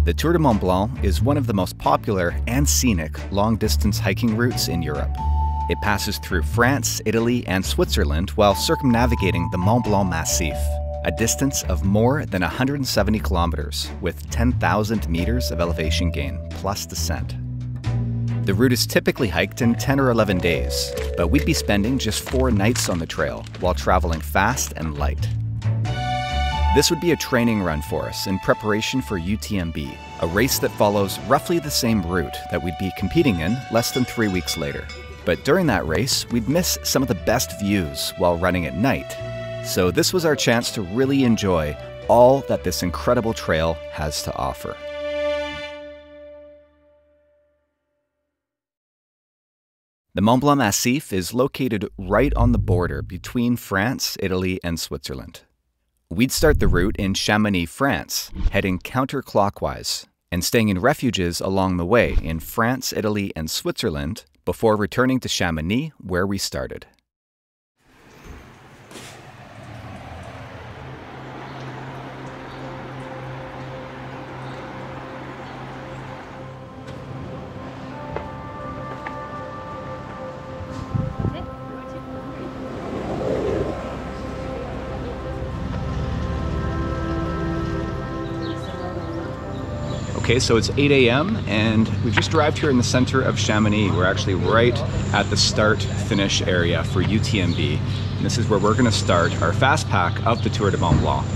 The Tour de Mont Blanc is one of the most popular and scenic long-distance hiking routes in Europe. It passes through France, Italy, and Switzerland while circumnavigating the Mont Blanc Massif, a distance of more than 170 kilometers with 10,000 meters of elevation gain, plus descent. The route is typically hiked in 10 or 11 days, but we'd be spending just 4 nights on the trail while traveling fast and light. This would be a training run for us in preparation for UTMB, a race that follows roughly the same route that we'd be competing in less than 3 weeks later. But during that race, we'd miss some of the best views while running at night. So this was our chance to really enjoy all that this incredible trail has to offer. The Mont Blanc Massif is located right on the border between France, Italy, and Switzerland. We'd start the route in Chamonix, France, heading counterclockwise and staying in refuges along the way in France, Italy, and Switzerland before returning to Chamonix, where we started. Okay, so it's 8 a.m. and we've just arrived here in the center of Chamonix. We're actually right at the start-finish area for UTMB. And this is where we're gonna start our fast pack of the Tour de Mont Blanc.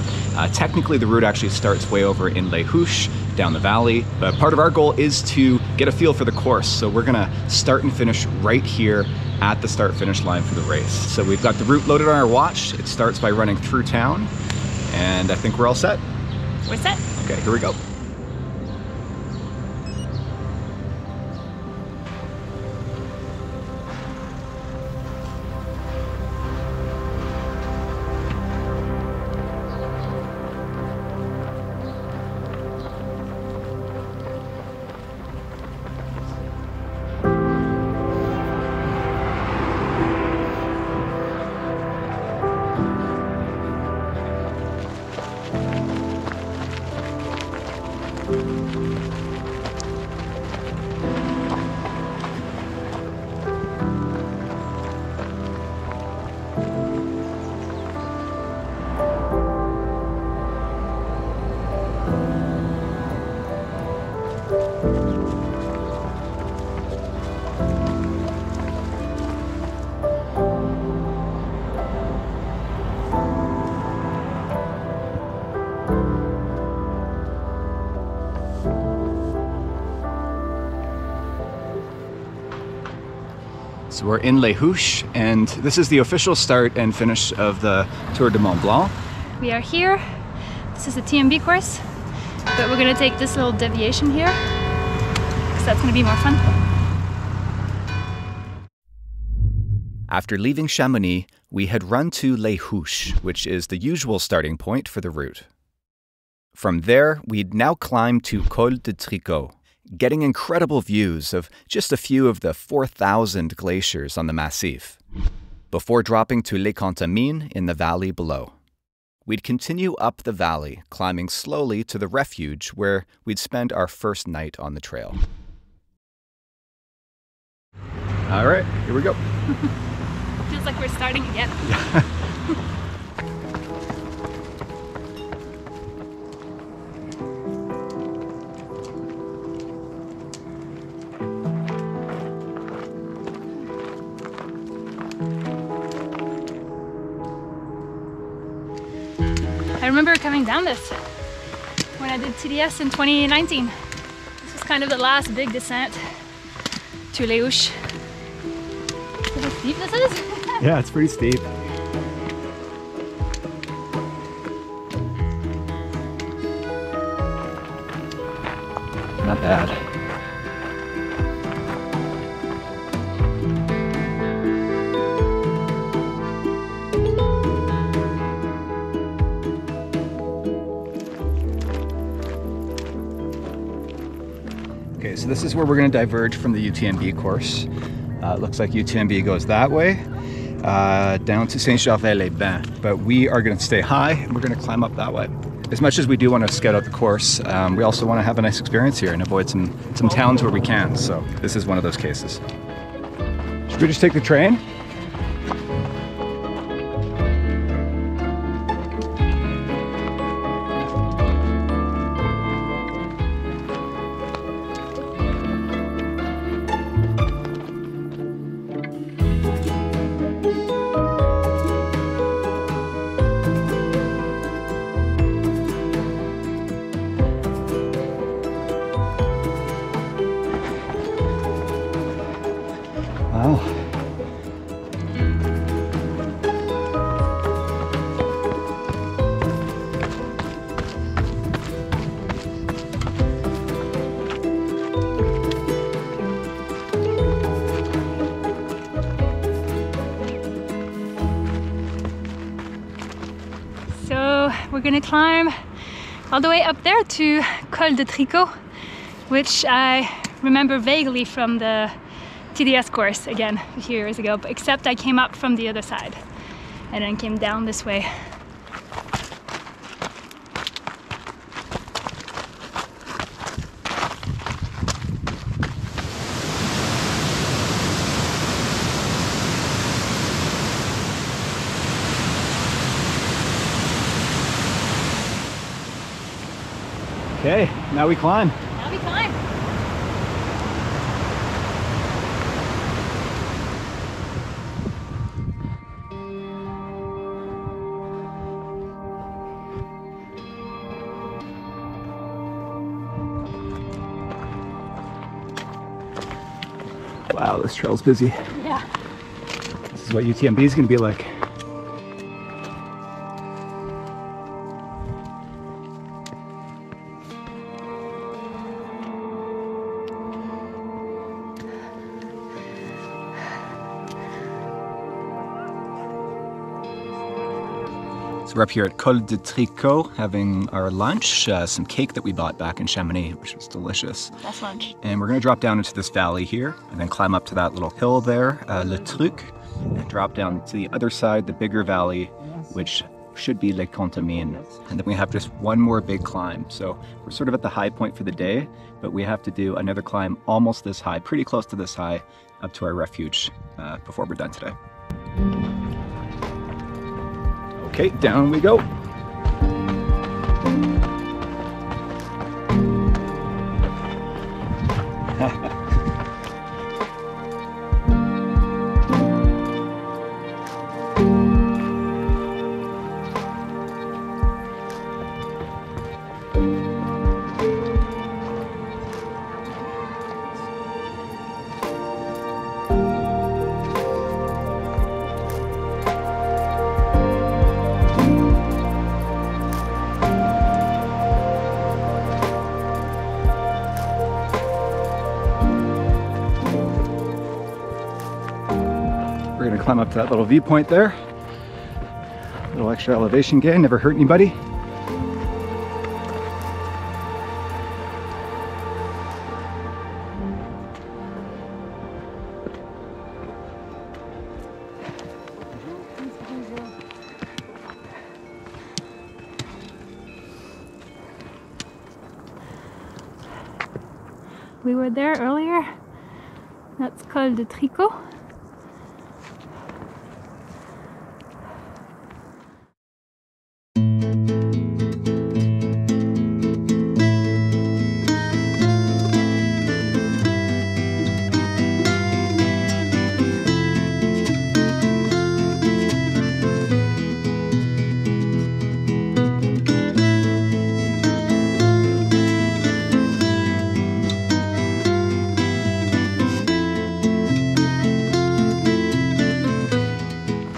Technically, the route actually starts way over in Les Houches, down the valley, but part of our goal is to get a feel for the course. So we're gonna start and finish right here at the start-finish line for the race. So we've got the route loaded on our watch. It starts by running through town, and I think we're all set. We're set. Okay, here we go. So we're in Les Houches, and this is the official start and finish of the Tour de Mont Blanc. We are here. This is the TMB course, but we're gonna take this little deviation here, because that's gonna be more fun. After leaving Chamonix, we had run to Les Houches, which is the usual starting point for the route. From there, we'd now climb to Col de Tricot, getting incredible views of just a few of the 4,000 glaciers on the Massif, before dropping to Les Contamines in the valley below. We'd continue up the valley, climbing slowly to the refuge where we'd spend our first night on the trail. All right, here we go. Feels like we're starting again. I remember coming down this when I did TDS in 2019. This was kind of the last big descent to Les Houches. See how steep this is? Yeah, it's pretty steep. Not bad. Okay, so this is where we're going to diverge from the UTMB course. It looks like UTMB goes that way, down to Saint-Gervais-les-Bains, but we are going to stay high and we're going to climb up that way. as much as we do want to scout out the course, we also want to have a nice experience here and avoid some towns where we can. So this is one of those cases. Should we just take the train? Wow. So we're gonna climb all the way up there to Col de Tricot, which I remember vaguely from the TDS course again a few years ago, but except I came up from the other side and then came down this way. Okay, now we climb. Now we climb. Wow, this trail's busy. Yeah. This is what UTMB is going to be like. So we're up here at Col de Tricot having our lunch, some cake that we bought back in Chamonix, which was delicious. That's lunch. And we're going to drop down into this valley here and then climb up to that little hill there, Le Truc, and drop down to the other side, the bigger valley, which should be Les Contamines. And then we have just one more big climb. So we're sort of at the high point for the day, but we have to do another climb almost this high, pretty close to this high, up to our refuge before we're done today. Okay, down we go. We're gonna climb up to that little viewpoint there. A little extra elevation gain, never hurt anybody. We were there earlier. That's Col de Tricot.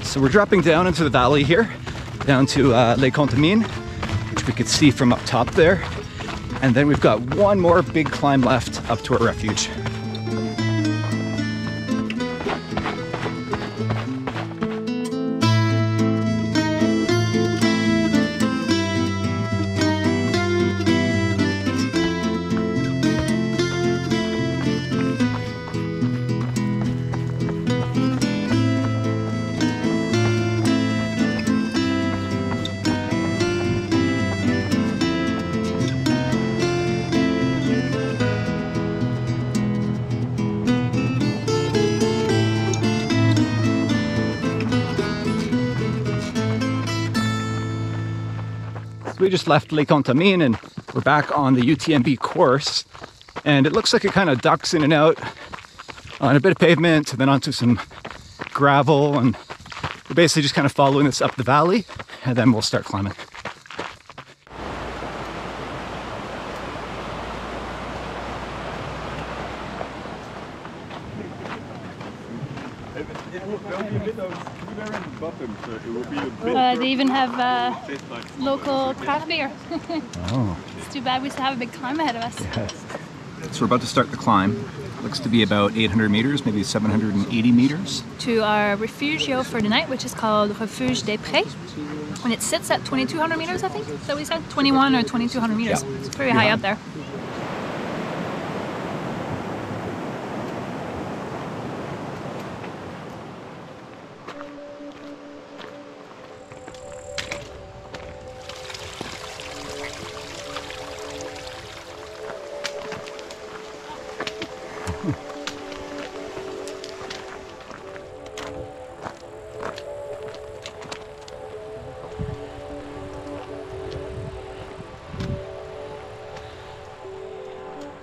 So we're dropping down into the valley here, down to Les Contamines, which we could see from up top there. And then we've got one more big climb left up to our refuge. we just left Les Contamines and we're back on the UTMB course. And it looks like it kind of ducks in and out on a bit of pavement and then onto some gravel. And we're basically just kind of following this up the valley and then we'll start climbing. They even have local craft beer. Oh. It's too bad we still have a big climb ahead of us. Yes. So we're about to start the climb. Looks to be about 800 meters, maybe 780 meters. To our refugio for the night, which is called Refuge des Prés. And it sits at 2,200 meters, I think. Is that what we said? 21 or 2,200 meters. Yeah. It's pretty high up there.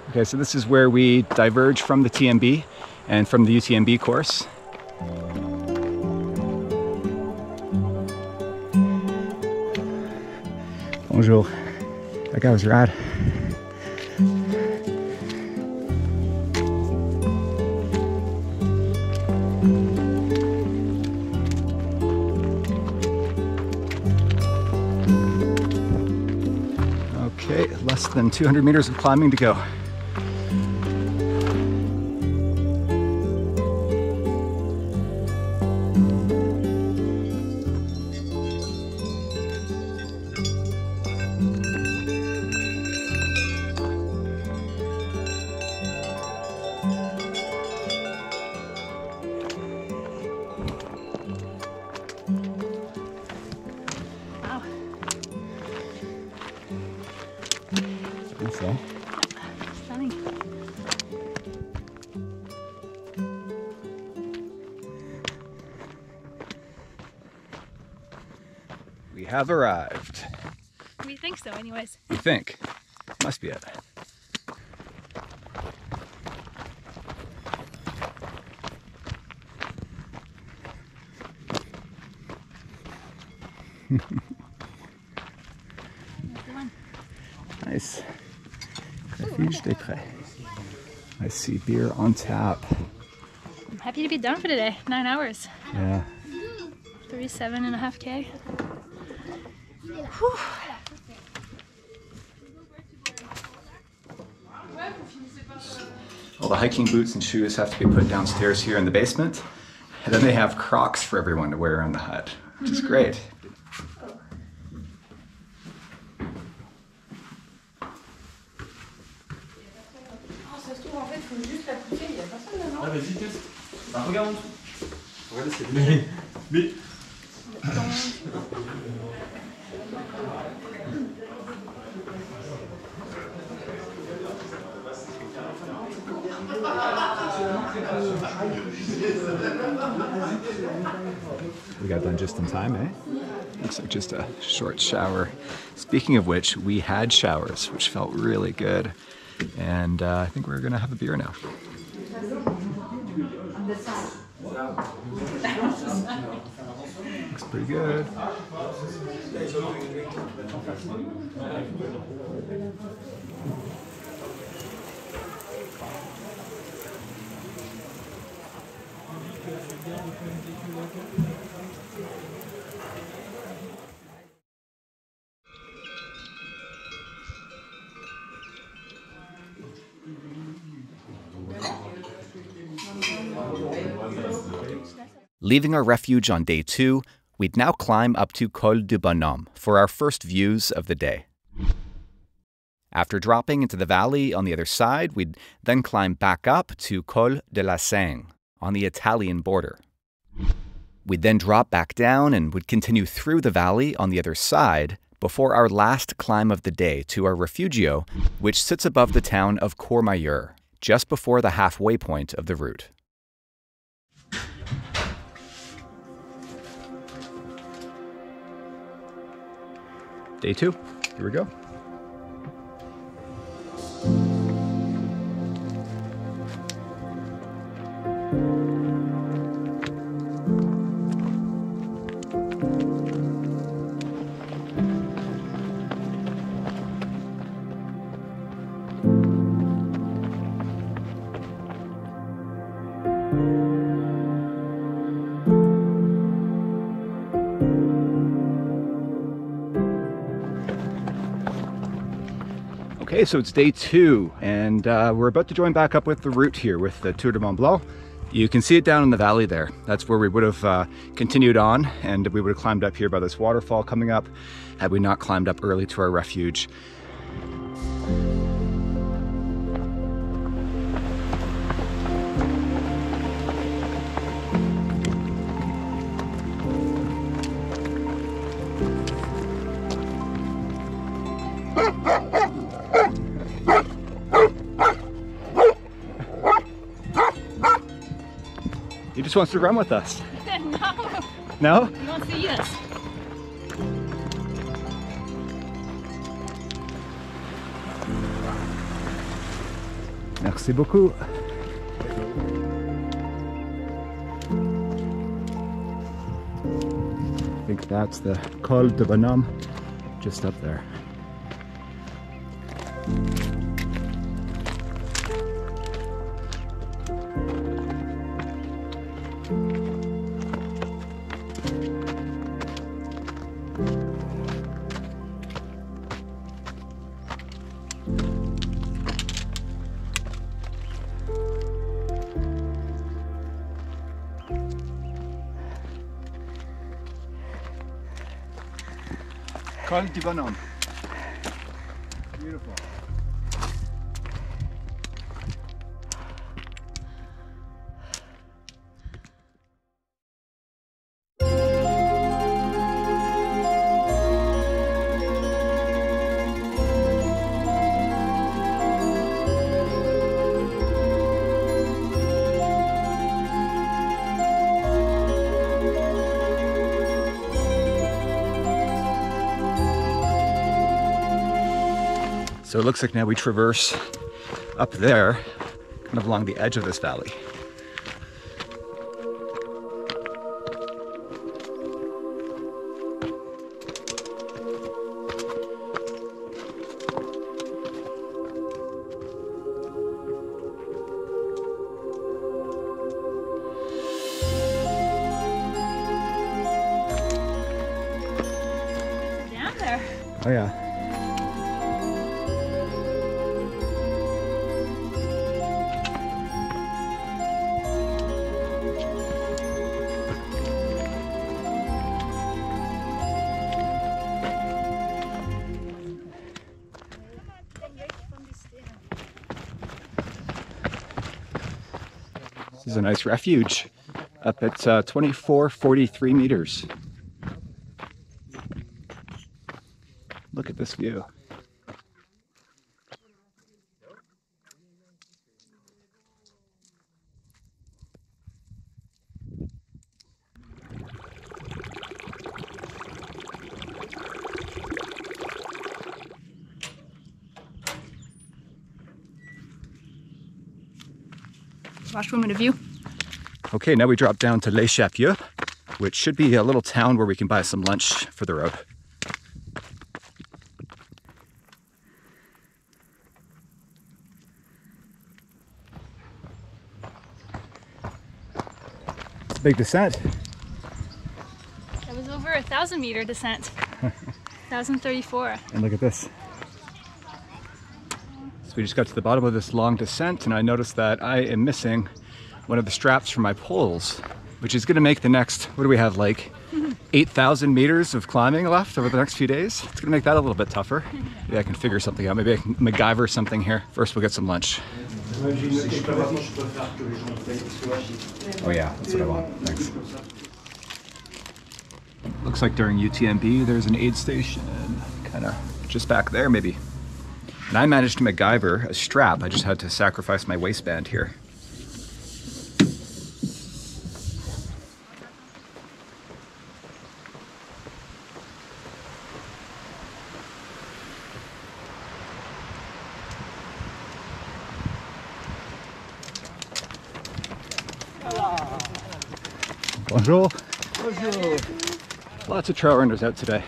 Okay, so this is where we diverge from the TMB and from the UTMB course. Bonjour. That guy was rad. Okay, less than 200 meters of climbing to go. So. Stunning. We have arrived. We think so, anyways. We think. Must be it. Nice. Refuge des Prés. I see beer on tap. I'm happy to be done for today. 9 hours. Yeah. 37.5K. All the hiking boots and shoes have to be put downstairs here in the basement. And then they have Crocs for everyone to wear around the hut, which is great. Ah vas-y teste. Bah regarde en dessous. Regardez c'est mais. We got done just in time, eh? Looks like just a short shower. Speaking of which, we had showers, which felt really good. And I think we're gonna have a beer now. Looks pretty good. Leaving our refuge on day 2, we'd now climb up to Col du Bonhomme for our first views of the day. After dropping into the valley on the other side, we'd then climb back up to Col de la Seigne on the Italian border. We'd then drop back down and would continue through the valley on the other side before our last climb of the day to our refugio, which sits above the town of Courmayeur, just before the halfway point of the route. Day 2. Here we go. Okay, so it's day 2, and we're about to join back up with the route here with the Tour de Mont Blanc. You can see it down in the valley there. That's where we would have continued on, and we would have climbed up here by this waterfall coming up had we not climbed up early to our refuge. He just wants to run with us. No. No? He wants to eat us. Merci beaucoup. I think that's the Col de Bonhomme, just up there. Col du Bonhomme. Beautiful. So it looks like now we traverse up there, kind of along the edge of this valley. Down there. Oh yeah. This is a nice refuge up at 2443 meters. Look at this view. Washroom and a view. Okay, now we drop down to Les Chapieux, which should be a little town where we can buy some lunch for the road. It's a big descent. That was over 1,000-meter descent. 1,034. And look at this. So we just got to the bottom of this long descent, and I noticed that I am missing one of the straps for my poles, which is going to make the next, what do we have, like 8,000 meters of climbing left over the next few days. It's going to make that a little bit tougher. Maybe I can figure something out. Maybe I can MacGyver something here. First, we'll get some lunch. Oh yeah, that's what I want. Thanks. Looks like during UTMB, there's an aid station kind of just back there, maybe. And I managed to MacGyver a strap. I just had to sacrifice my waistband here. Bonjour. Bonjour. Lots of trail runners out today.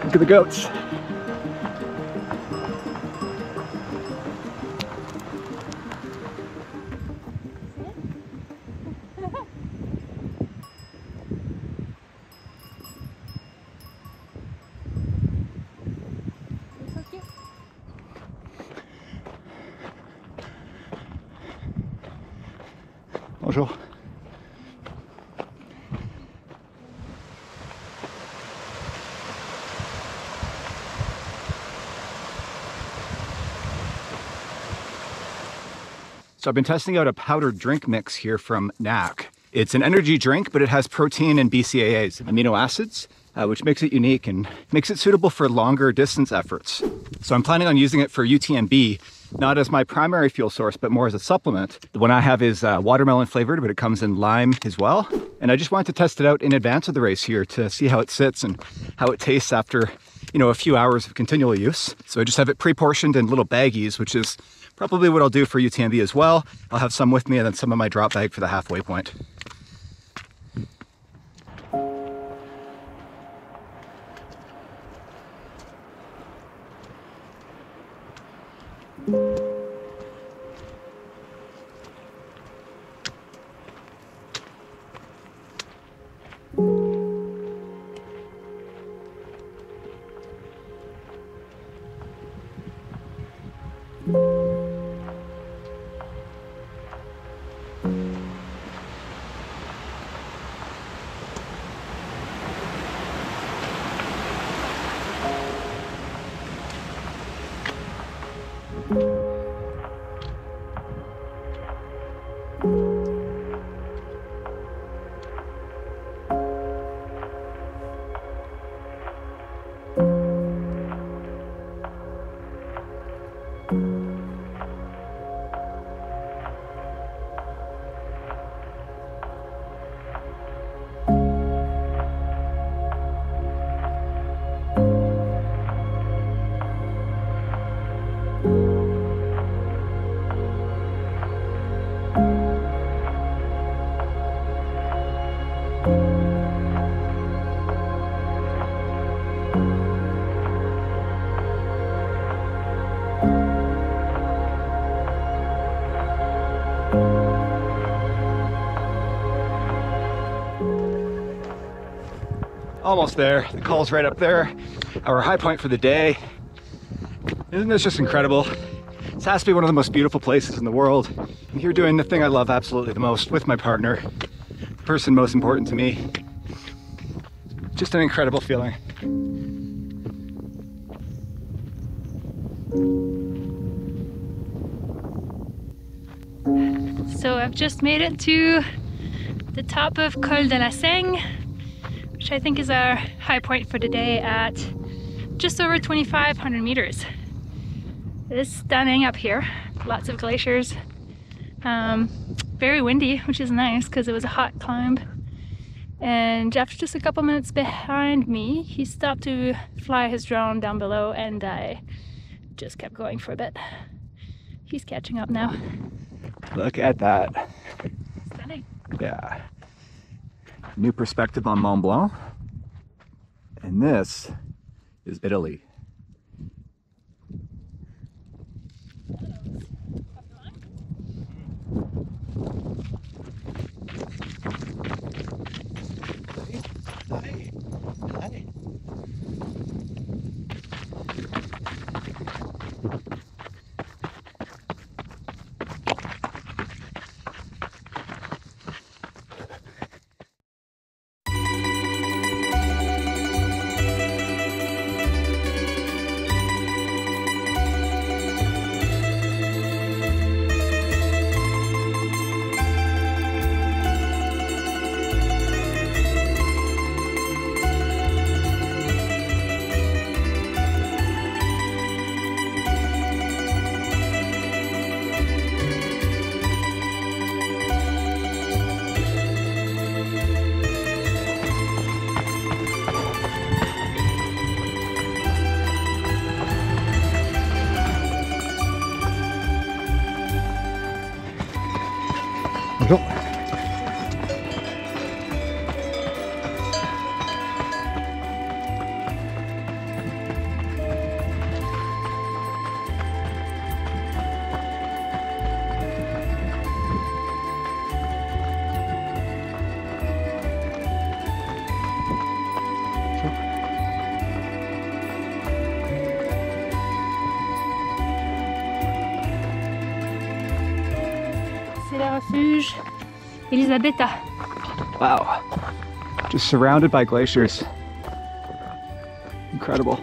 Look at the goats. Bonjour. So I've been testing out a powdered drink mix here from NAC. It's an energy drink, but it has protein and BCAAs, amino acids, which makes it unique and makes it suitable for longer distance efforts. So I'm planning on using it for UTMB, not as my primary fuel source, but more as a supplement. The one I have is watermelon flavored, but it comes in lime as well. And I just wanted to test it out in advance of the race here to see how it sits and how it tastes after, you know, a few hours of continual use. So I just have it pre-portioned in little baggies, which is probably what I'll do for UTMB as well. I'll have some with me and then some in my drop bag for the halfway point. Almost there. The call's right up there. Our high point for the day. Isn't this just incredible? This has to be one of the most beautiful places in the world. I'm here doing the thing I love absolutely the most with my partner, the person most important to me. Just an incredible feeling. So I've just made it to the top of Col de la Seigne, which I think is our high point for the day at just over 2,500 meters. It's stunning up here, lots of glaciers, very windy, which is nice because it was a hot climb. And Jeff's just a couple minutes behind me. He stopped to fly his drone down below and I just kept going for a bit. He's catching up now. Look at that. Stunning. Yeah. New perspective on Mont Blanc. And this is Italy. Bonjour. C'est le refuge Elisabetta. Wow. Just surrounded by glaciers. Incredible.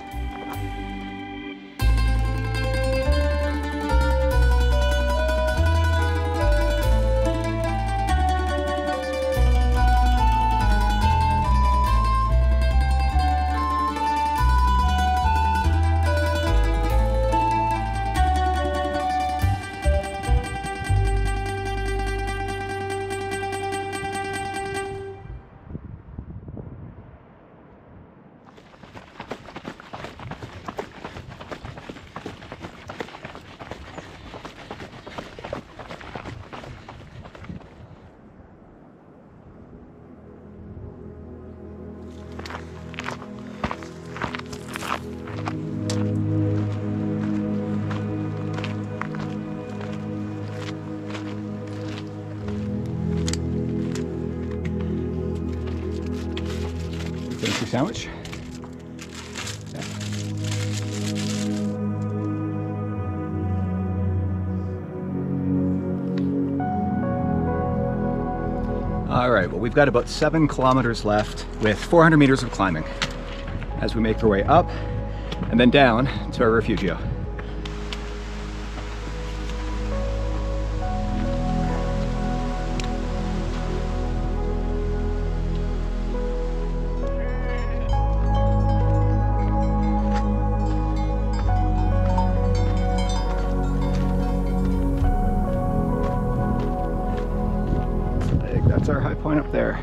Finish your sandwich. All right, well, we've got about 7 kilometers left with 400 meters of climbing as we make our way up and then down to our refugio. That's our high point up there.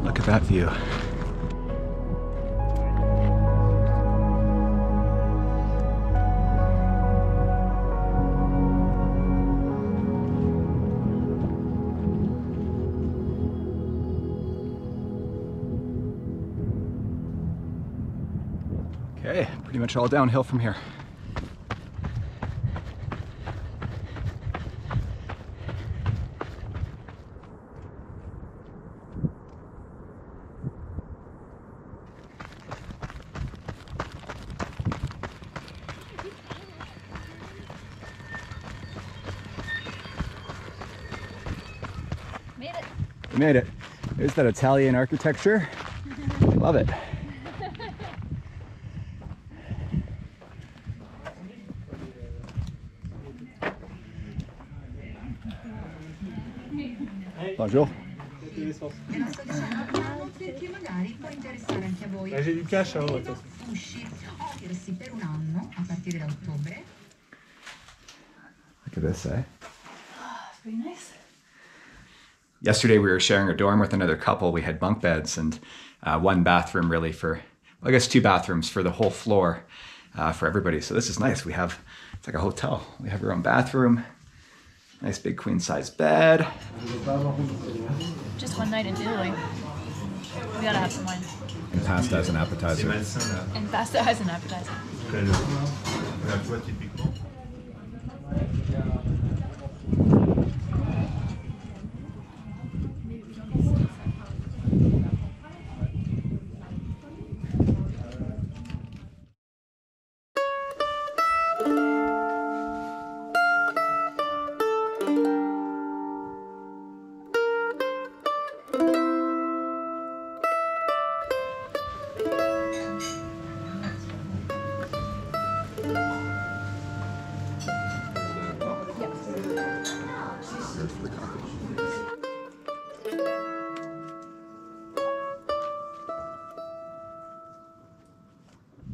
Look at that view. Okay, pretty much all downhill from here. Made it. We made it. There's that Italian architecture. Love it. Bonjour. J'ai du cash, hein, attention. Look at this, eh? pretty nice. Yesterday we were sharing a dorm with another couple. We had bunk beds and one bathroom really for, well, I guess 2 bathrooms for the whole floor for everybody. So this is nice. We have, it's like a hotel. We have our own bathroom, nice big queen size bed. Just one night in Italy. We gotta have some wine. And pasta as an appetizer. And pasta as an appetizer.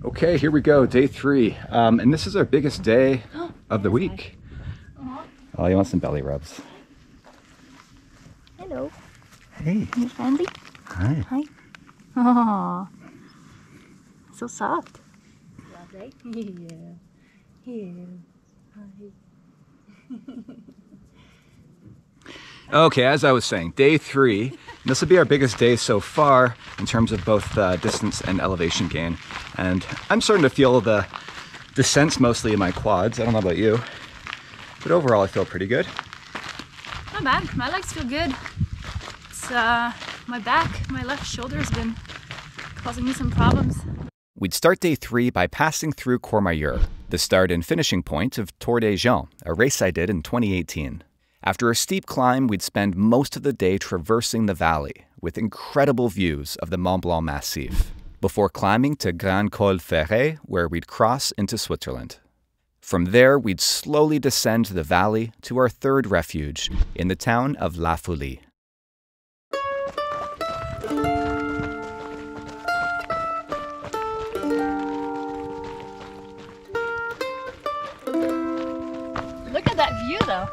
Okay, here we go, day 3. And this is our biggest day of the week. Oh, you want some belly rubs? Hello. Hey. Are you friendly? Hi. Hi. Oh, so soft. Lovely. Yeah. Yeah. Okay, as I was saying, day 3. This will be our biggest day so far in terms of both distance and elevation gain. And I'm starting to feel the descents mostly in my quads. I don't know about you, but overall I feel pretty good. Not bad. My legs feel good. It's my back, my left shoulder has been causing me some problems. We'd start day 3 by passing through Courmayeur, the start and finishing point of Tour des Géants, a race I did in 2018. After a steep climb, we'd spend most of the day traversing the valley with incredible views of the Mont Blanc Massif, before climbing to Grand Col Ferret, where we'd cross into Switzerland. From there, we'd slowly descend the valley to our third refuge in the town of La Foulie. Look at that view though.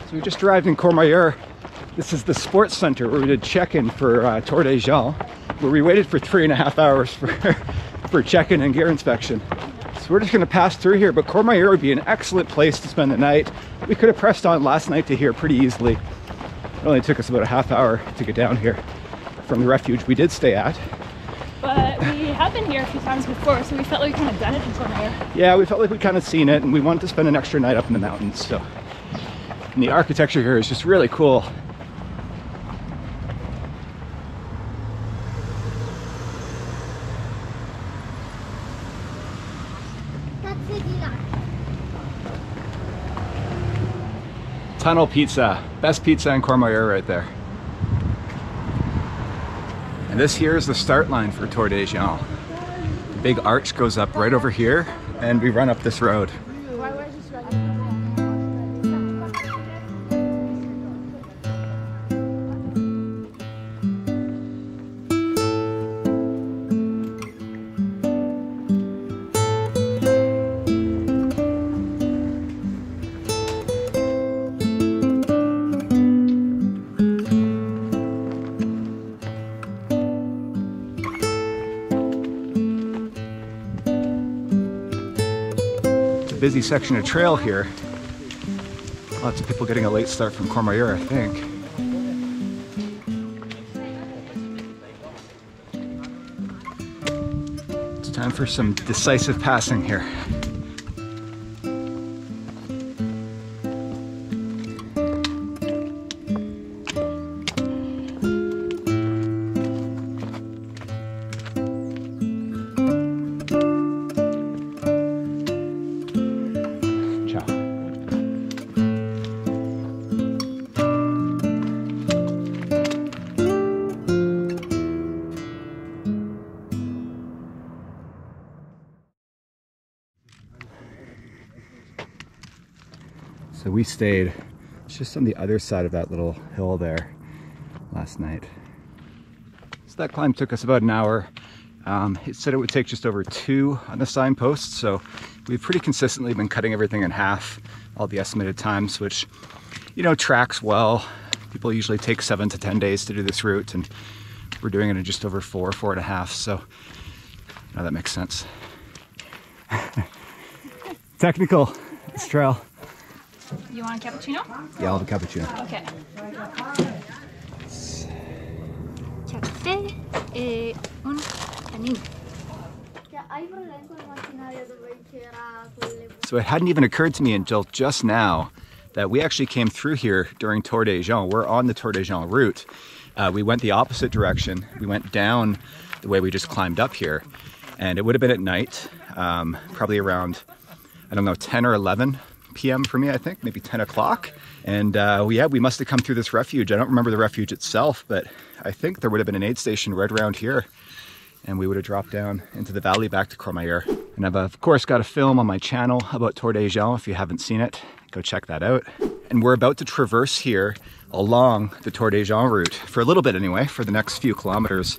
So we just arrived in Courmayeur. This is the sports center where we did check-in for Tour des Géants, where we waited for 3.5 hours for check-in and gear inspection. So we're just going to pass through here, but Courmayeur would be an excellent place to spend the night. We could have pressed on last night to here pretty easily. It only took us about a half hour to get down here from the refuge we did stay at. But we have been here a few times before, so we felt like we kind of done it in Courmayeur. Yeah, we felt like we'd kind of seen it, and we wanted to spend an extra night up in the mountains. So, and the architecture here is just really cool. Tunnel Pizza, best pizza in Courmayeur right there. And this here is the start line for Tour des Géants. The big arch goes up right over here, and we run up this road. Busy section of trail here. Lots of people getting a late start from Courmayeur, I think. It's time for some decisive passing here. So we stayed just on the other side of that little hill there last night. So that climb took us about an hour. It said it would take just over 2 on the signpost, so we've pretty consistently been cutting everything in half, all the estimated times, which, you know, tracks well. People usually take 7 to 10 days to do this route, and we're doing it in just over 4.5, so now that makes sense. Technical, this trail. You want a cappuccino? Yeah, I'll have a cappuccino. Okay. Caffè e un panino. So it hadn't even occurred to me until just now that we actually came through here during Tour des Géants. We're on the Tour des Géants route. We went the opposite direction. We went down the way we just climbed up here. And it would have been at night, probably around, I don't know, 10 or 11 p.m. for me, I think, maybe 10 o'clock. And yeah, we must have come through this refuge. I don't remember the refuge itself, but I think there would have been an aid station right around here. And we would have dropped down into the valley back to Courmayeur. And I've of course got a film on my channel about Tour des Géants. If you haven't seen it, go check that out. And we're about to traverse here along the Tour des Géants route, for a little bit anyway, for the next few kilometers.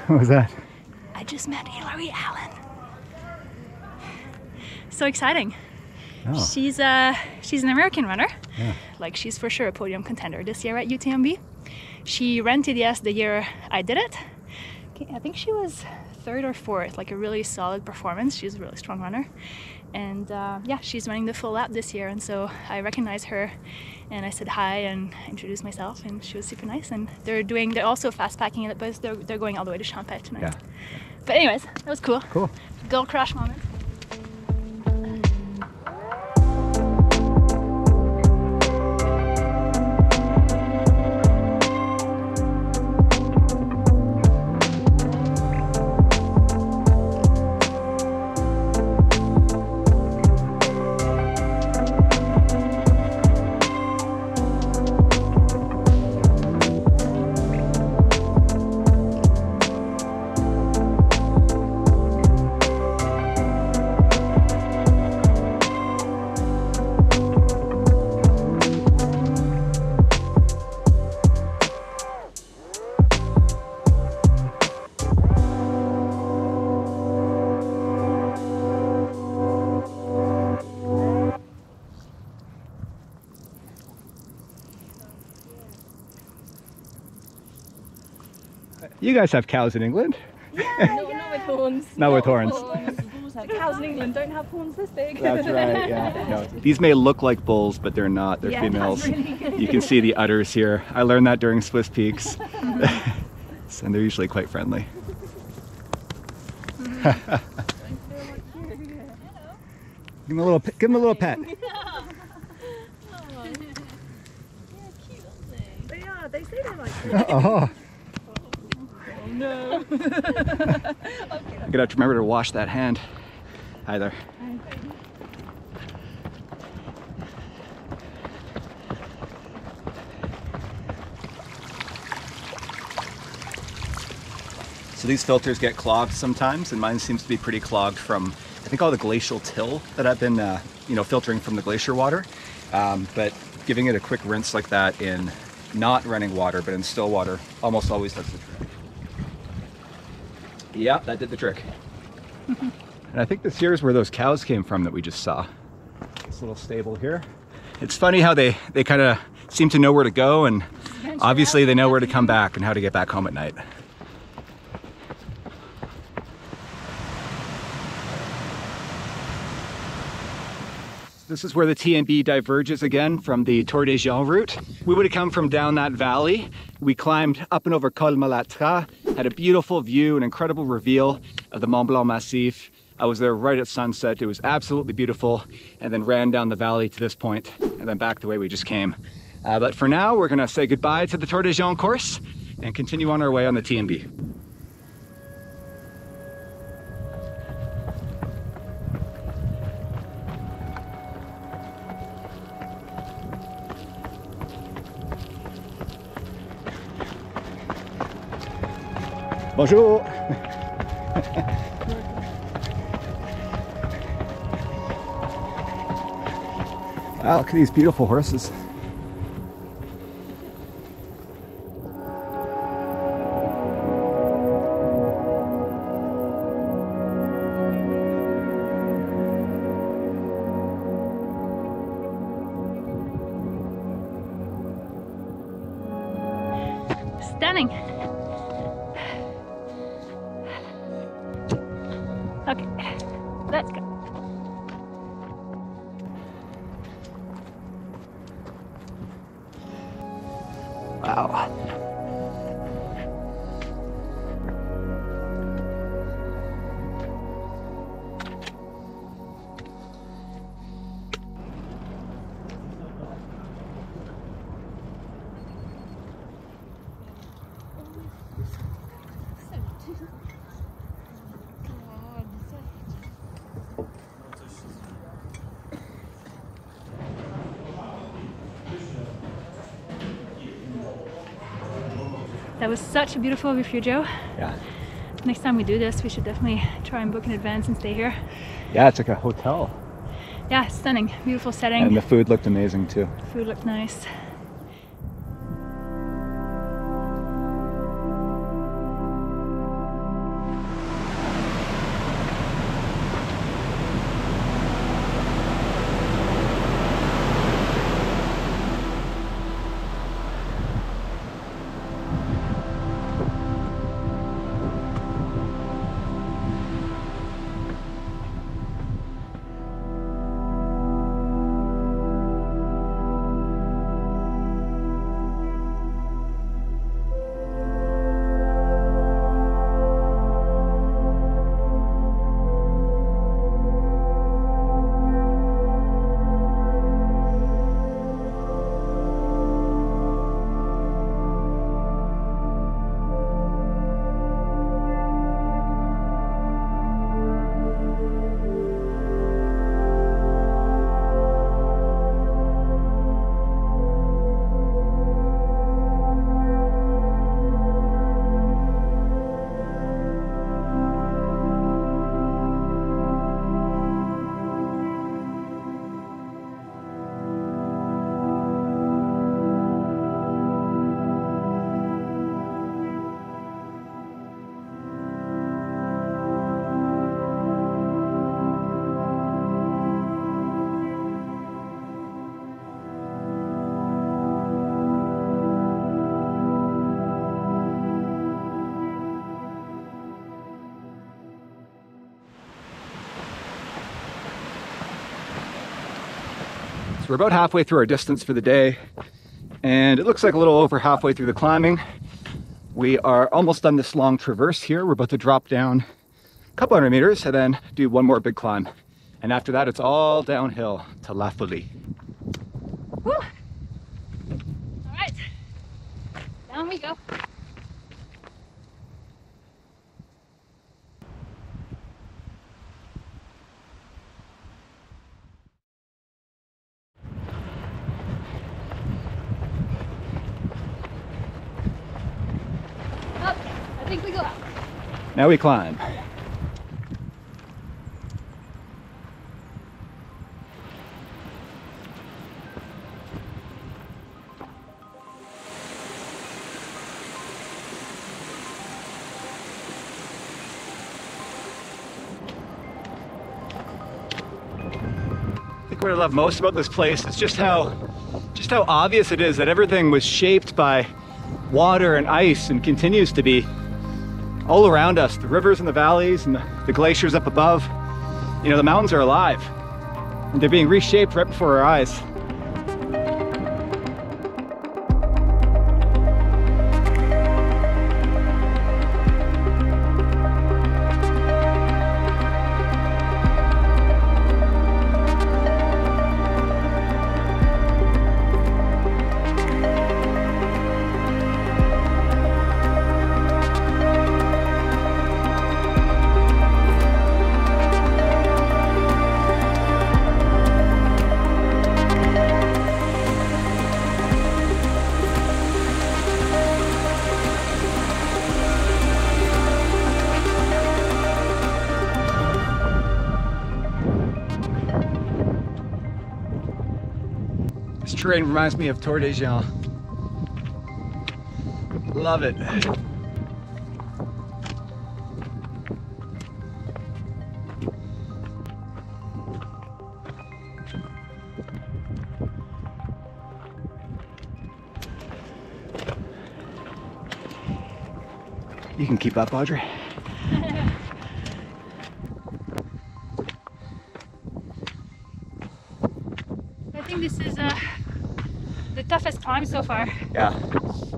What was that? I just met Hilary Allen. So exciting. Oh. She's an American runner. Yeah. Like, she's for sure a podium contender this year at UTMB. She ran TDS the year I did it. I think she was 3rd or 4th, like a really solid performance. She's a really strong runner. And yeah, she's running the full lap this year, and so I recognized her and I said hi and introduced myself, and she was super nice. And they're also fast packing it, but they're going all the way to Champêtre tonight. Yeah. But anyways, that was cool. Cool. Girl crush moment. You guys have cows in England? Yeah, not with horns. Not with horns. The cows in England don't have horns this big. That's right, yeah. No. These may look like bulls, but they're not. They're females. Really you can see the udders here. I learned that during Swiss Peaks. And they're usually quite friendly. Give him a little pet. They are. They say they like it. Oh. No. You're gonna have to remember to wash that hand. Hi there. So these filters get clogged sometimes, and mine seems to be pretty clogged from, I think, all the glacial till that I've been, filtering from the glacier water. But giving it a quick rinse like that in not running water, but in still water, almost always does the trick. Yeah, that did the trick. And I think this here is where those cows came from that we just saw. This little stable here. It's funny how they kind of seem to know where to go, and obviously they know where to come back and how to get back home at night. This is where the TMB diverges again from the Tour des Géants route. We would have come from down that valley. We climbed up and over Col Malatra, had a beautiful view, an incredible reveal of the Mont Blanc Massif. I was there right at sunset. It was absolutely beautiful, and then ran down the valley to this point and then back the way we just came. But for now, we're gonna say goodbye to the Tour des Géants course and continue on our way on the TMB. Bonjour! Wow, look at these beautiful horses. Stunning. Okay, let's go. Wow. That was such a beautiful refugio. Yeah. Next time we do this, we should definitely try and book in advance and stay here. Yeah, it's like a hotel. Yeah, stunning. Beautiful setting. And the food looked amazing too. Food looked nice. We're about halfway through our distance for the day, and it looks like a little over halfway through the climbing. We are almost done this long traverse here. We're about to drop down a couple hundred meters and then do one more big climb. And after that, it's all downhill to La Folie. Woo! All right, down we go. I think we go up. Now we climb. I think what I love most about this place is just how obvious it is that everything was shaped by water and ice and continues to be all around us. The rivers and the valleys and the glaciers up above. You know, the mountains are alive. They're being reshaped right before our eyes. This terrain reminds me of Tour des Géants. Love it. You can keep up, Audrey. I think this is the toughest climb so far. Yeah.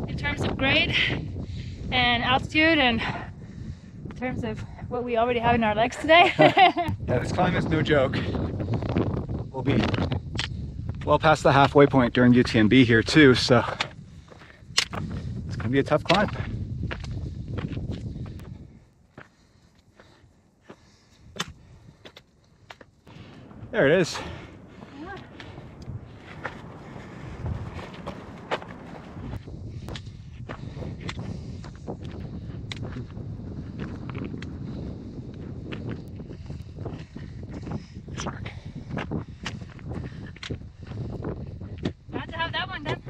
In terms of grade and altitude and in terms of what we already have in our legs today. Yeah, this climb is no joke. We'll be well past the halfway point during UTMB here too, so it's gonna be a tough climb. There it is. Glad to have that one done.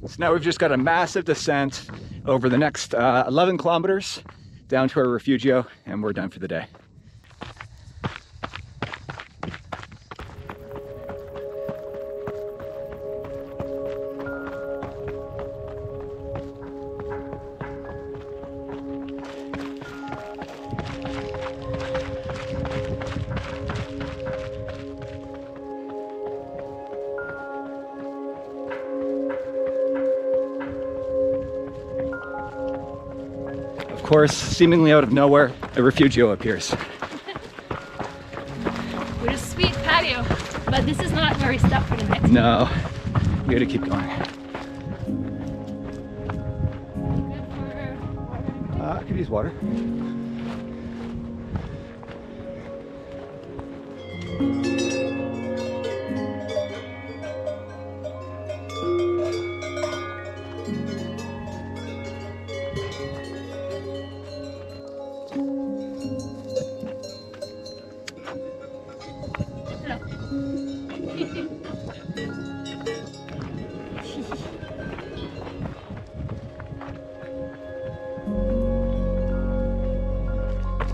So now we've just got a massive descent over the next 11 kilometers down to our refugio, and we're done for the day. Of course, seemingly out of nowhere, a refugio appears. With a sweet patio, but this is not where we stop for the night. No, we gotta keep going. I could use water.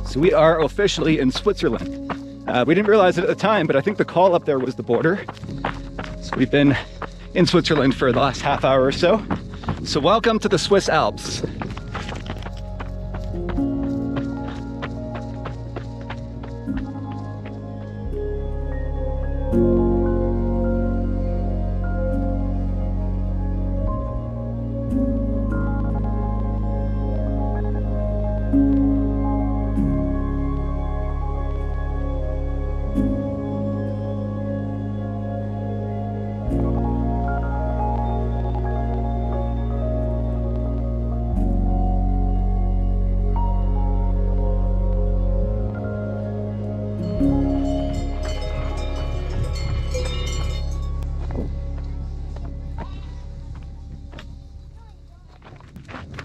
So we are officially in Switzerland. We didn't realize it at the time, but I think the call up there was the border. So we've been in Switzerland for the last half hour or so. So welcome to the Swiss Alps.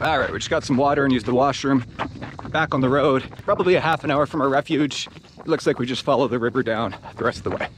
All right, we just got some water and used the washroom. Back on the road, probably a half an hour from our refuge. It looks like we just follow the river down the rest of the way.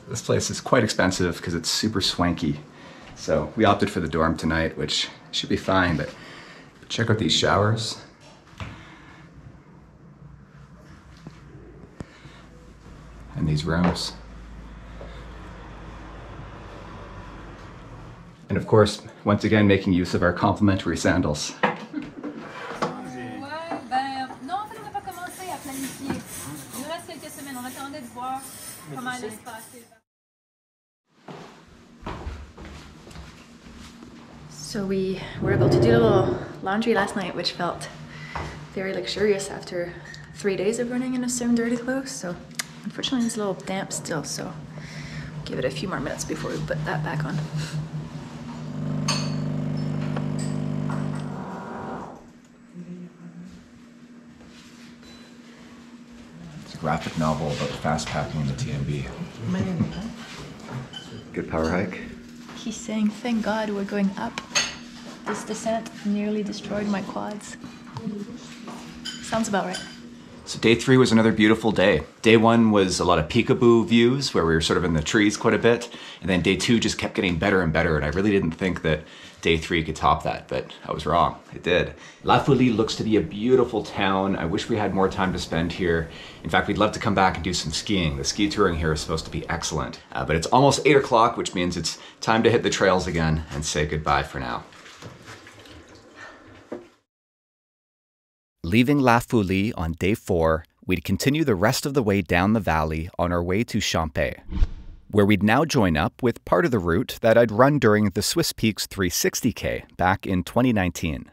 This place is quite expensive because it's super swanky. So we opted for the dorm tonight, which should be fine, but check out these showers. And these rooms. And of course, once again, making use of our complimentary sandals. So we were able to do a little laundry last night, which felt very luxurious after 3 days of running in the same dirty clothes. So unfortunately it's a little damp still, so give it a few more minutes before we put that back on. It's a graphic novel about fast packing in the TMB. Good power hike. He's saying, thank God we're going up. This descent nearly destroyed my quads. Sounds about right. So day 3 was another beautiful day. Day 1 was a lot of peekaboo views where we were sort of in the trees quite a bit. And then day 2 just kept getting better and better. And I really didn't think that day 3 could top that, but I was wrong. It did. La Folie looks to be a beautiful town. I wish we had more time to spend here. In fact, we'd love to come back and do some skiing. The ski touring here is supposed to be excellent. But it's almost 8 o'clock, which means it's time to hit the trails again and say goodbye for now. Leaving La Folie on day 4, we'd continue the rest of the way down the valley on our way to Champey, where we'd now join up with part of the route that I'd run during the Swiss Peaks 360K back in 2019.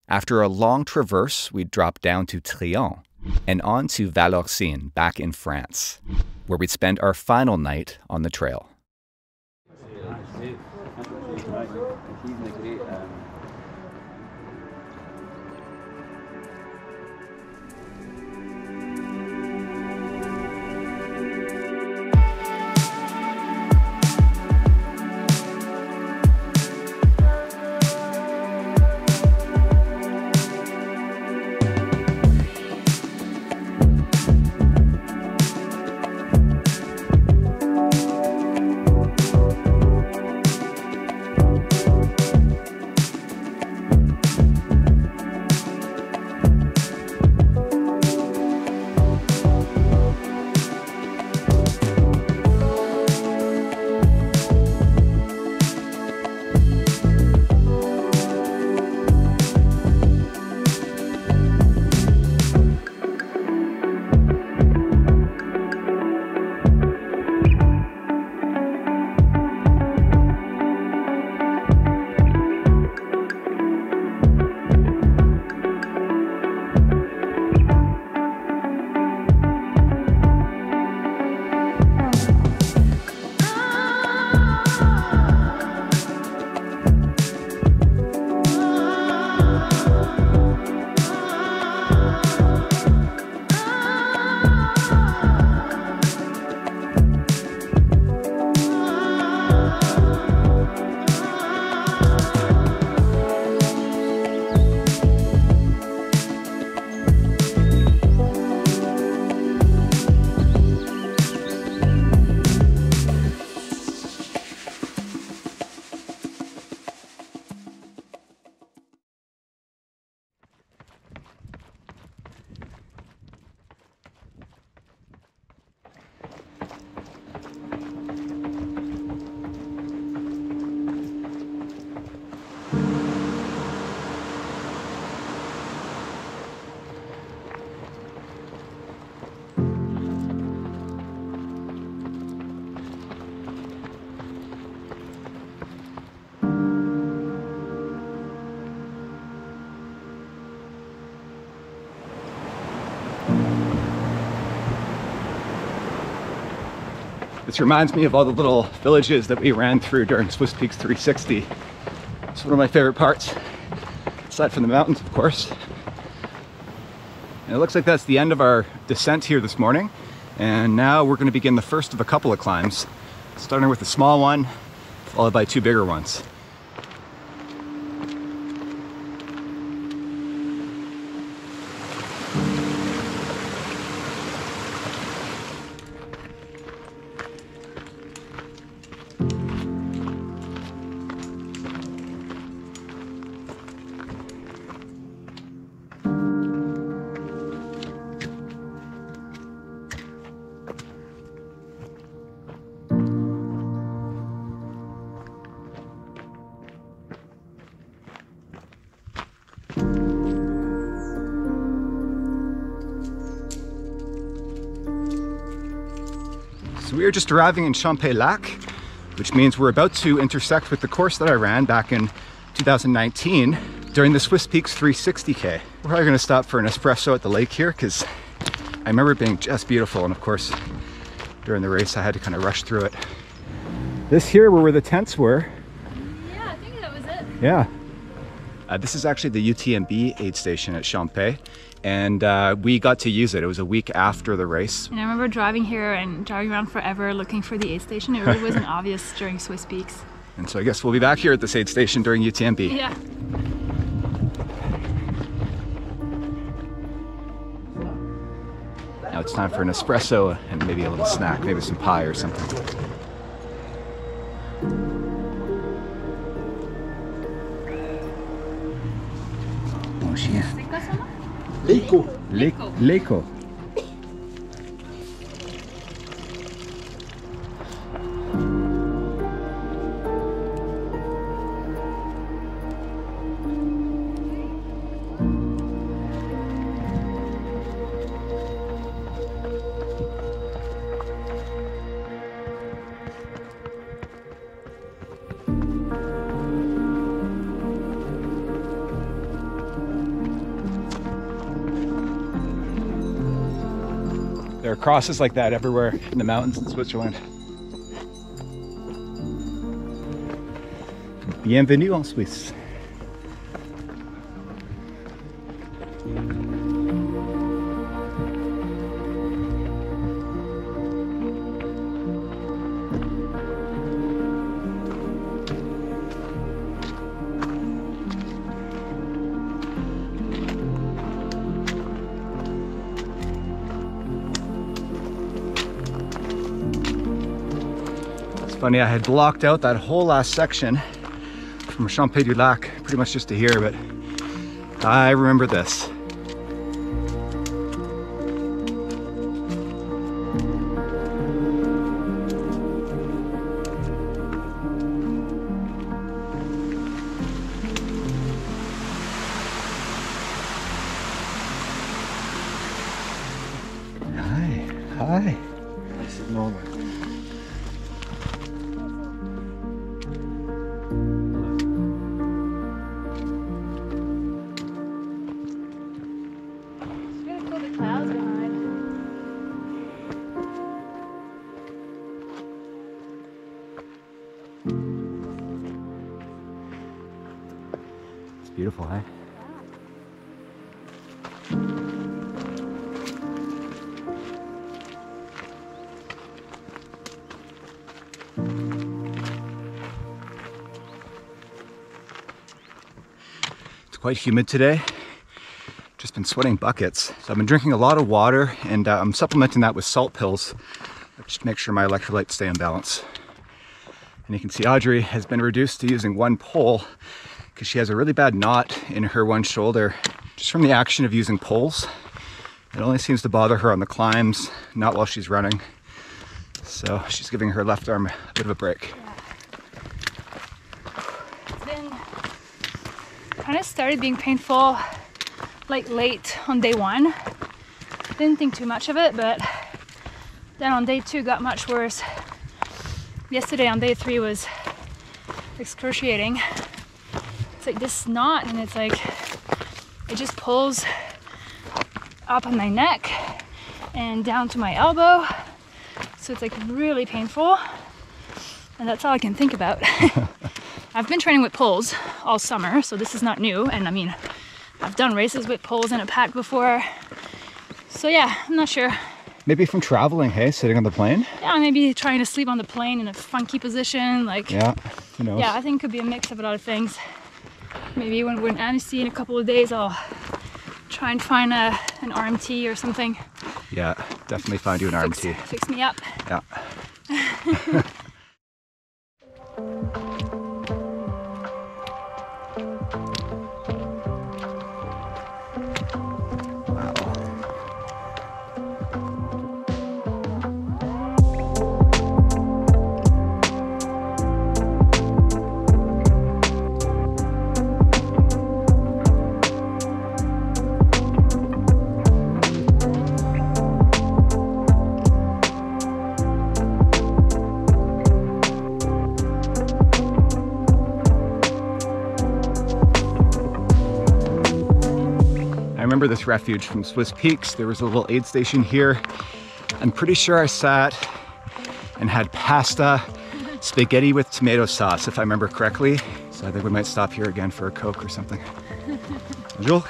After a long traverse, we'd drop down to Trient and on to Vallorcine back in France, where we'd spend our final night on the trail. This reminds me of all the little villages that we ran through during Swiss Peaks 360. It's one of my favorite parts, aside from the mountains, of course. And it looks like that's the end of our descent here this morning. And now we're going to begin the first of a couple of climbs, starting with a small one, followed by 2 bigger ones. So we are just arriving in Champex-Lac, which means we're about to intersect with the course that I ran back in 2019 during the Swiss Peaks 360K. We're probably gonna stop for an espresso at the lake here because I remember it being just beautiful, and of course during the race I had to kind of rush through it. This here were where the tents were. Yeah, I think that was it. Yeah. This is actually the UTMB aid station at Champex, and we got to use it. It was a week after the race. And I remember driving here and driving around forever looking for the aid station. It really wasn't obvious during Swiss Peaks. And so I guess we'll be back here at this aid station during UTMB. Yeah. Now it's time for an espresso and maybe a little snack, maybe some pie or something. Mon chien. C'est quoi son nom? Leiko. Leiko. There are crosses like that everywhere in the mountains in Switzerland. Bienvenue en Suisse. Funny, I had blocked out that whole last section from Champex-du-Lac pretty much just to here, but I remember this. Hi. C'est normal. It's beautiful, eh? It's quite humid today. Just been sweating buckets. So I've been drinking a lot of water, and I'm supplementing that with salt pills just to make sure my electrolytes stay in balance. And you can see Audrey has been reduced to using one pole because she has a really bad knot in her one shoulder just from the action of using poles. It only seems to bother her on the climbs, not while she's running. So she's giving her left arm a bit of a break. It's been kind of started being painful like late on day one. Didn't think too much of it, but then on day two got much worse. Yesterday on day three was excruciating. It's like this knot, and it's like it just pulls up on my neck and down to my elbow, so it's like really painful, and that's all I can think about. I've been training with poles all summer, so this is not new, and I mean I've done races with poles in a pack before, so yeah, I'm not sure. Maybe from traveling, hey, sitting on the plane? Yeah, maybe trying to sleep on the plane in a funky position, like, Yeah, who knows? yeah, I think it could be a mix of a lot of things. Maybe when we're in Annecy in a couple of days, I'll try and find an RMT or something. Yeah, definitely find you an RMT. Fix me up. Yeah. I remember this refuge from Swiss Peaks. There was a little aid station here. I'm pretty sure I sat and had pasta, spaghetti with tomato sauce, if I remember correctly. So I think we might stop here again for a Coke or something. Bonjour.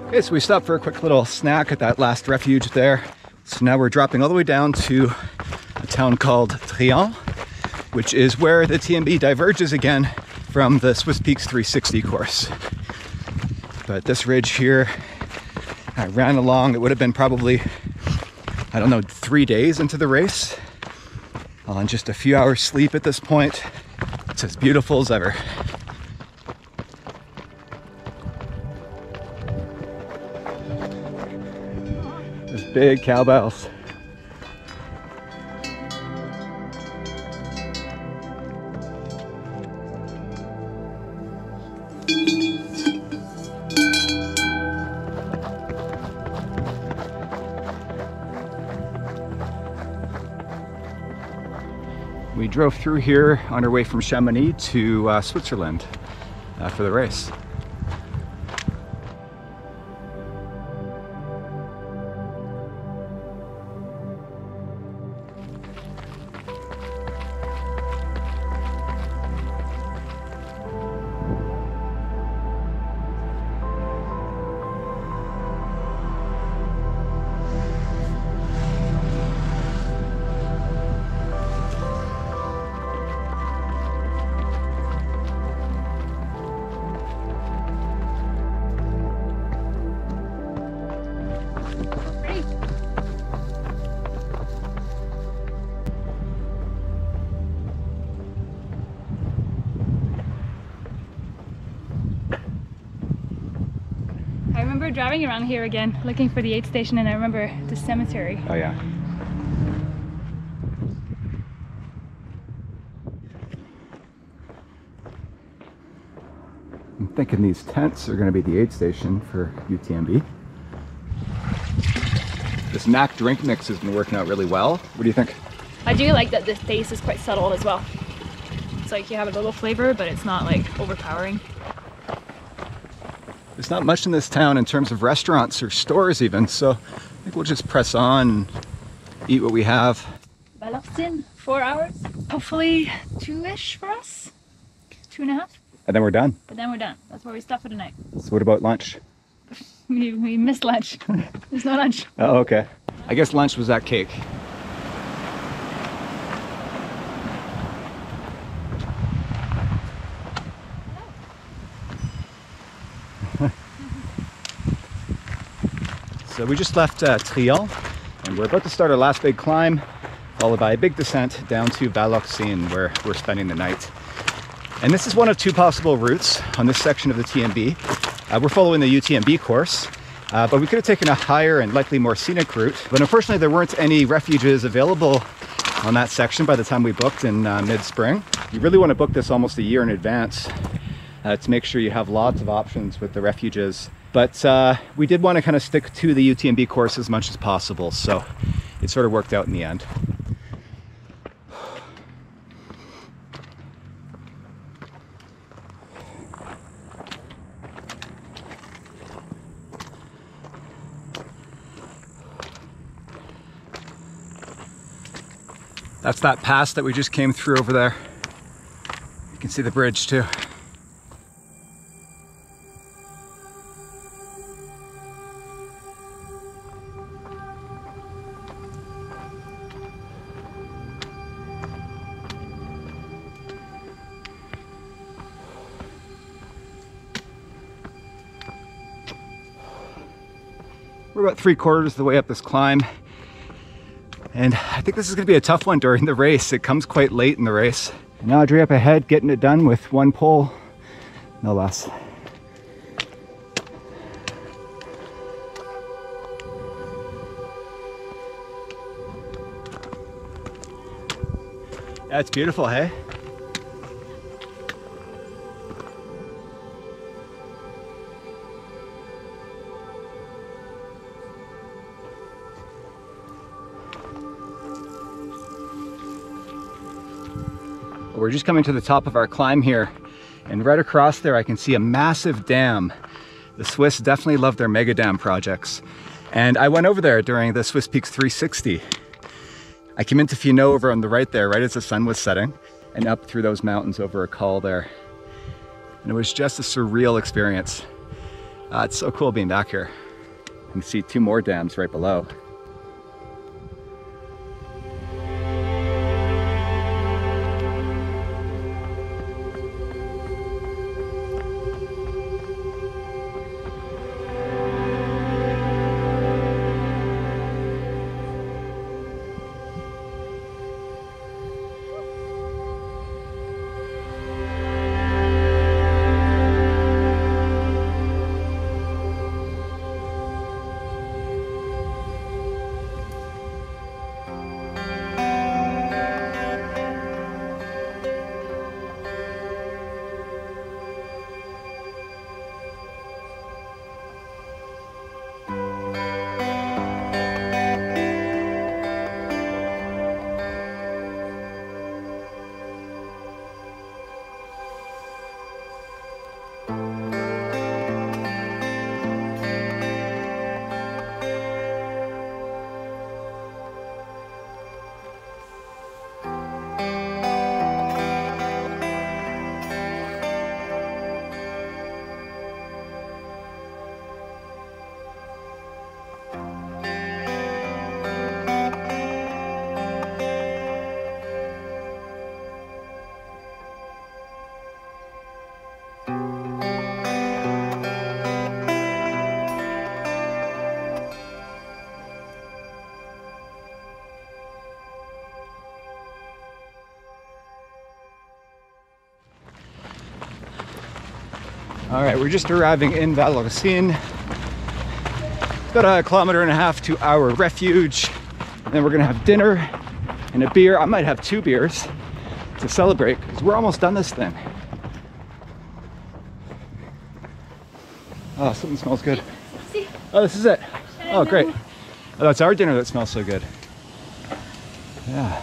Okay, so we stopped for a quick little snack at that last refuge there. So now we're dropping all the way down to a town called Triant, which is where the TMB diverges again from the Swiss Peaks 360 course. But this ridge here, I ran along, it would have been probably, I don't know, 3 days into the race, on just a few hours sleep at this point. It's as beautiful as ever. Big cowbells. We drove through here on our way from Chamonix to Switzerland for the race. I remember driving around here again, looking for the aid station, and I remember the cemetery. Oh yeah. I'm thinking these tents are going to be the aid station for UTMB. This Mac drink mix has been working out really well. What do you think? I do like that the taste is quite subtle as well. It's like you have a little flavor, but it's not like overpowering. There's not much in this town in terms of restaurants or stores even, so I think we'll just press on and eat what we have. Vallorcine, 4 hours. Hopefully 2-ish for us. 2.5. And then we're done. But then we're done. That's where we stop for the night. So what about lunch? We missed lunch. There's no lunch. Oh, okay. I guess lunch was that cake. So we just left Triant, and we're about to start our last big climb, followed by a big descent down to Vallorcine, where we're spending the night. And this is one of two possible routes on this section of the TMB. We're following the UTMB course, but we could have taken a higher and likely more scenic route. But unfortunately, there weren't any refuges available on that section by the time we booked in mid-spring. You really want to book this almost a year in advance to make sure you have lots of options with the refuges. But we did want to kind of stick to the UTMB course as much as possible, so it sort of worked out in the end. That's that pass that we just came through over there. You can see the bridge too. We're about 3/4 of the way up this climb. And I think this is going to be a tough one during the race. It comes quite late in the race. And Audrey up ahead, getting it done with one pole, no less. That's beautiful, hey? We're just coming to the top of our climb here, and right across there I can see a massive dam. The Swiss definitely love their mega dam projects. And I went over there during the Swiss Peaks 360. I came into Finot over on the right there, right as the sun was setting, and up through those mountains over a col there. And it was just a surreal experience. It's so cool being back here. You can see two more dams right below. All right, we're just arriving in Vallorcine. It's about a 1.5 kilometer to our refuge. And then we're gonna have dinner and a beer. I might have 2 beers to celebrate because we're almost done this thing. Oh, something smells good. Oh, this is it. Oh, great. Oh, that's our dinner that smells so good. Yeah.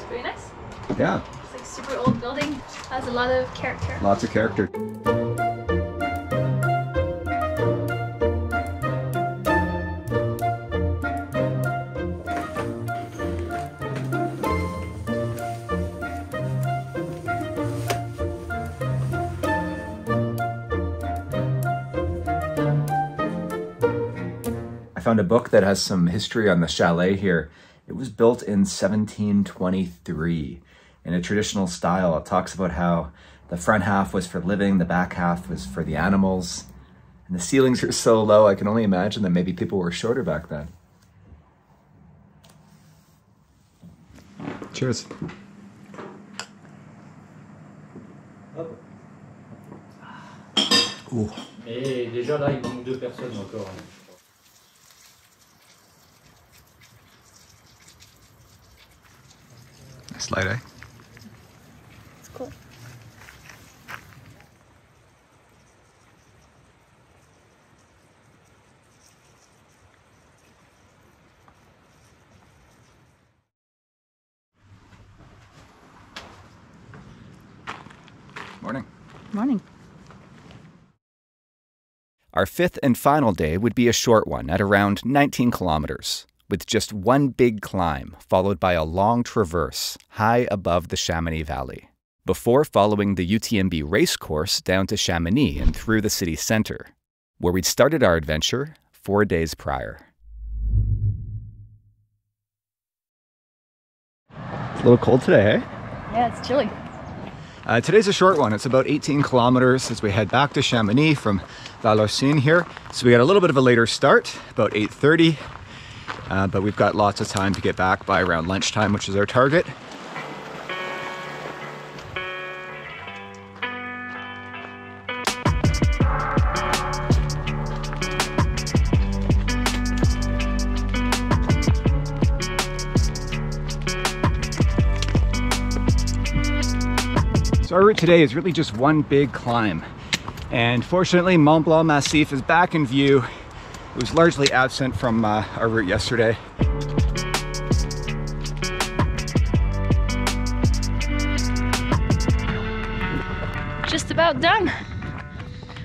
Very nice. Yeah. It's like super old building. Has a lot of character. Lots of character. I found a book that has some history on the chalet here. It was built in 1723 in a traditional style. It talks about how the front half was for living, the back half was for the animals. And the ceilings are so low, I can only imagine that maybe people were shorter back then. Cheers. Ooh. Et déjà là, il manque 2 personnes encore. Nice light, eh? It's cool. Morning. Morning. Our 5th and final day would be a short one at around 19 kilometers, with just one big climb followed by a long traverse high above the Chamonix Valley, before following the UTMB race course down to Chamonix and through the city center, where we'd started our adventure 4 days prior. It's a little cold today, eh? Yeah, it's chilly. Today's a short one. It's about 18 kilometers as we head back to Chamonix from Vallorcine here. So we got a little bit of a later start, about 8:30, but we've got lots of time to get back by around lunchtime, which is our target. route today is really just one big climb. And fortunately, Mont Blanc Massif is back in view. It was largely absent from our route yesterday. Just about done.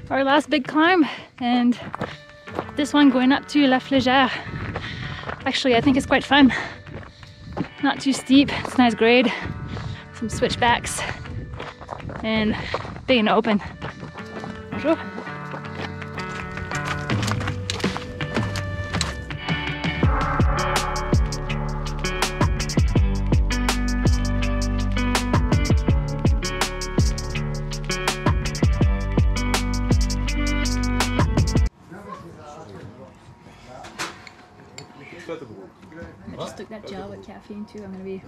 Our last big climb, and this one going up to La Flégère. Actually, I think it's quite fun. Not too steep, it's nice grade, some switchbacks, and big and open. Bonjour. I just took that gel with caffeine too. I'm gonna be.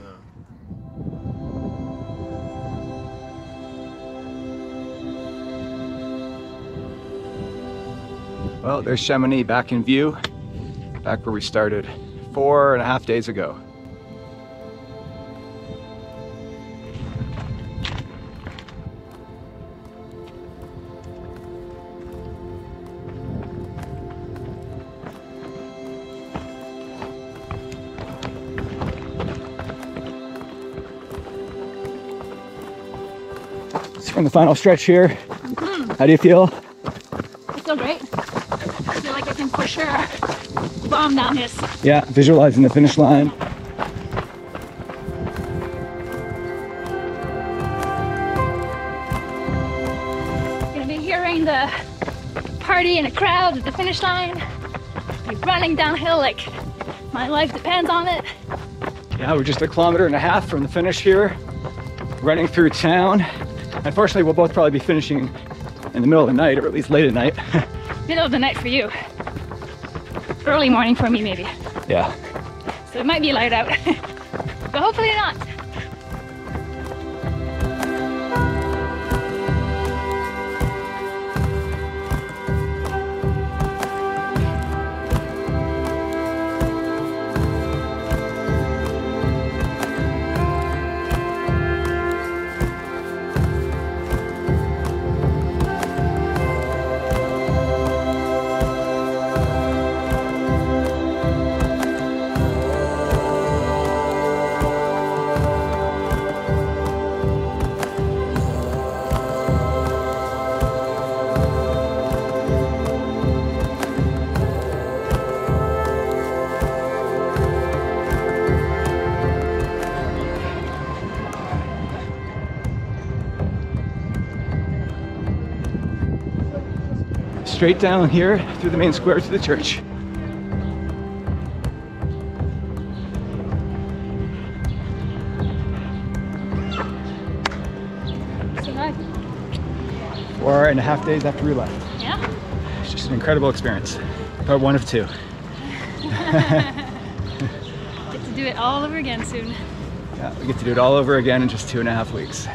Well, there's Chamonix back in view, back where we started 4.5 days ago. From the final stretch here. How do you feel? I feel great. I feel like I can push her bomb down this. Yeah, visualizing the finish line. Gonna be hearing the party and a crowd at the finish line. Be running downhill like my life depends on it. Yeah, we're just 1.5 kilometers from the finish here. Running through town. Unfortunately, we'll both probably be finishing in the middle of the night, or at least late at night. Middle of the night for you. Early morning for me, maybe. Yeah. So it might be light out, but hopefully not. Straight down here through the main square to the church. So nice. 4.5 days after we left. Yeah? It's just an incredible experience. Part 1 of 2. Get to do it all over again soon. Yeah, we get to do it all over again in just 2.5 weeks.